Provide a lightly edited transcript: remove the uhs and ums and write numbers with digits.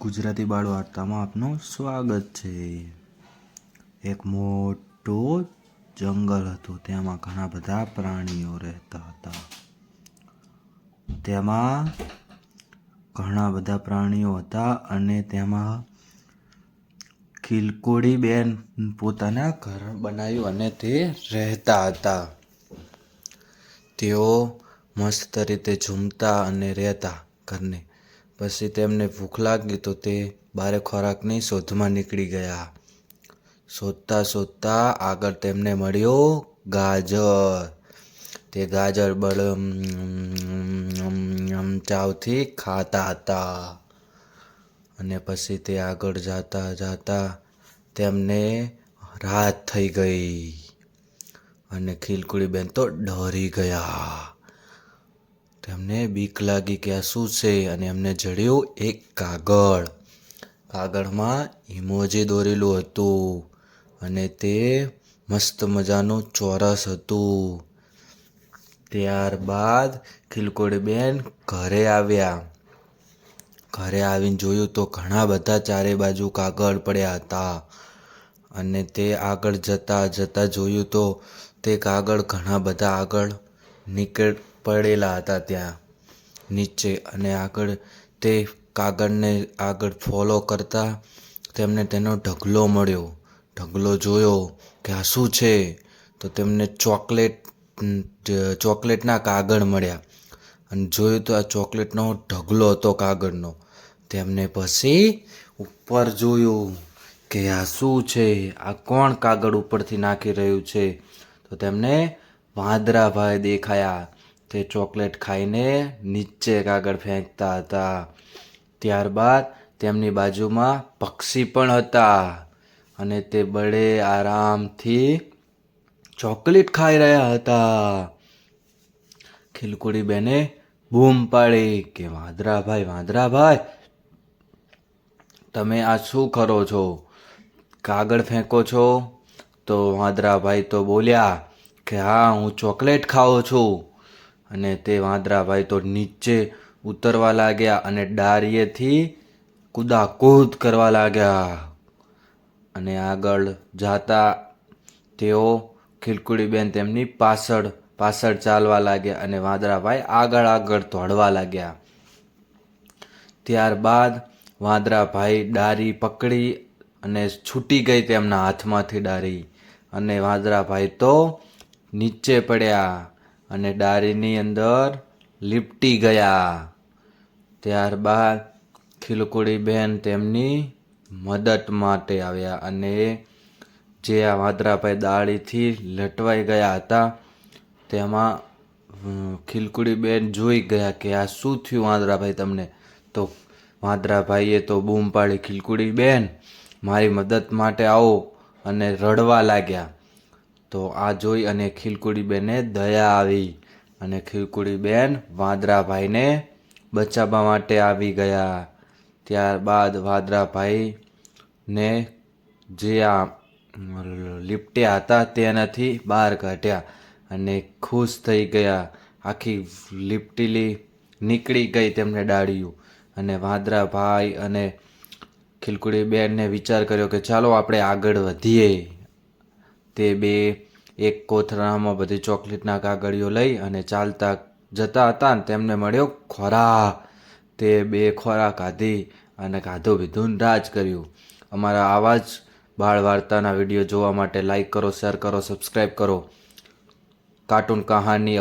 ગુજરાતી બાળ વાર્તામાં આપનું સ્વાગત છે। એક મોટું જંગલ હતું, તેમાં ઘણા બધા પ્રાણીઓ રહેતા હતા। તેમાં ઘણા બધા પ્રાણીઓ હતા અને તેમાં ખિલકોડી બેન પોતાના ઘર બનાવ્યું અને તે રહેતા હતા। તેઓ મસ્ત રીતે ઝૂમતા અને રહેતા ઘરને। પછી તેમને ભૂખ લાગી તો તે બારે ખોરાકની શોધમાં નીકળી ગયા। શોધતા શોધતા આગળ તેમને મળ્યો ગાજર। તે ગાજર ચાવથી ખાતા હતા અને પછી તે આગળ જતા જતા તેમને રાત થઈ ગઈ અને ખિલકોડી બેન તો ડરી ગયા। તેમને બીક લાગી કે આ શું છે અને એમને જડ્યું એક કાગળ। કાગળમાં ઇમોજી દોરેલું હતું અને તે મસ્ત મજાનું ચોરસ હતું। ત્યારબાદ ખિલકોડી બેન ઘરે આવ્યા। ઘરે આવીને જોયું તો ઘણા બધા ચારે બાજુ કાગળ પડ્યા હતા અને તે આગળ જતા જતા જોયું તો તે કાગળ ઘણા બધા આગળ પડેલા હતા ત્યાં નીચે। અને આગળ તે કાગળને આગળ ફોલો કરતા તેમને તેનો ઢગલો મળ્યો। ઢગલો જોયો કે આ શું છે તો તેમને ચોકલેટના કાગળ મળ્યા અને જોયું તો આ ચોકલેટનો ઢગલો હતો કાગળનો। તેમને પછી ઉપર જોયું કે આ શું છે, આ કોણ કાગળ ઉપરથી નાખી રહ્યું છે તો તેમને વાંદરાભાઈ દેખાયા। તે ચોકલેટ ખાઈને નીચે કાગળ ફેંકતા હતા। ત્યારબાદ તેમની બાજુમાં પક્ષી પણ હતા અને તે બડે આરામથી ચોકલેટ ખાઈ રહ્યા હતા। ખિલકોડી બેને બૂમ પાડી કે વાંદરાભાઈ વાંદરાભાઈ, તમે આ શું કરો છો? કાગળ ફેંકો છો? તો વાંદરાભાઈ તો બોલ્યા કે હા, હું ચોકલેટ ખાઉં છું। અને તે વાંદરાભાઈ તો નીચે ઉતરવા લાગ્યા અને ડાળીએથી કૂદાકૂદ કરવા લાગ્યા અને આગળ જતા તેઓ ખિલકોડી બેન તેમની પાછળ પાછળ ચાલવા લાગ્યા અને વાંદરાભાઈ આગળ આગળ દોડવા લાગ્યા। ત્યારબાદ વાંદરાભાઈ ડાળી પકડી અને છૂટી ગઈ તેમના હાથમાંથી ડાળી અને વાંદરાભાઈ તો નીચે પડ્યા અને ડાળીની અંદર લીપટી ગયા। ત્યારબાદ ખિલકોડી બેન તેમની મદદ માટે આવ્યા અને જે આ વાંદરાભાઈ ડાળીથી લટવાઈ ગયા હતા તેમાં ખિલકોડી બેન જોઈ ગયા કે આ શું થયું વાંદરાભાઈ તમને? તો વાંદરાભાઈએ તો બૂમ પાડી, ખિલકોડી બેન મારી મદદ માટે આવો, અને રડવા લાગ્યા। તો આ જોઈ અને ખિલકોડી બેનને દયા આવી અને ખિલકોડી બેન વાંદરાભાઈને બચાવવા માટે આવી ગયા। ત્યારબાદ વાંદરાભાઈને જે આ લીપટ્યા હતા તેનાથી બહાર કાઢ્યા અને ખુશ થઈ ગયા। આખી લીપટેલી નીકળી ગઈ તેમને ડાળીઓ અને વાંદરાભાઈ અને ખિલકોડી બેનને વિચાર કર્યો કે ચાલો આપણે આગળ વધીએ। તે બે એક કોથળામાં બધી ચોકલેટના કાગળીઓ લઈ અને ચાલતા જતા હતા ને તેમને મળ્યો ખોરાક। તે બે ખોરાક ખાધી અને ખાધું પીધું રાજ કર્યું। અમારા આવા જ બાળ વાર્તાના વિડીયો જોવા માટે લાઈક કરો, શેર કરો, સબસ્ક્રાઈબ કરો। કાર્ટૂન કહાની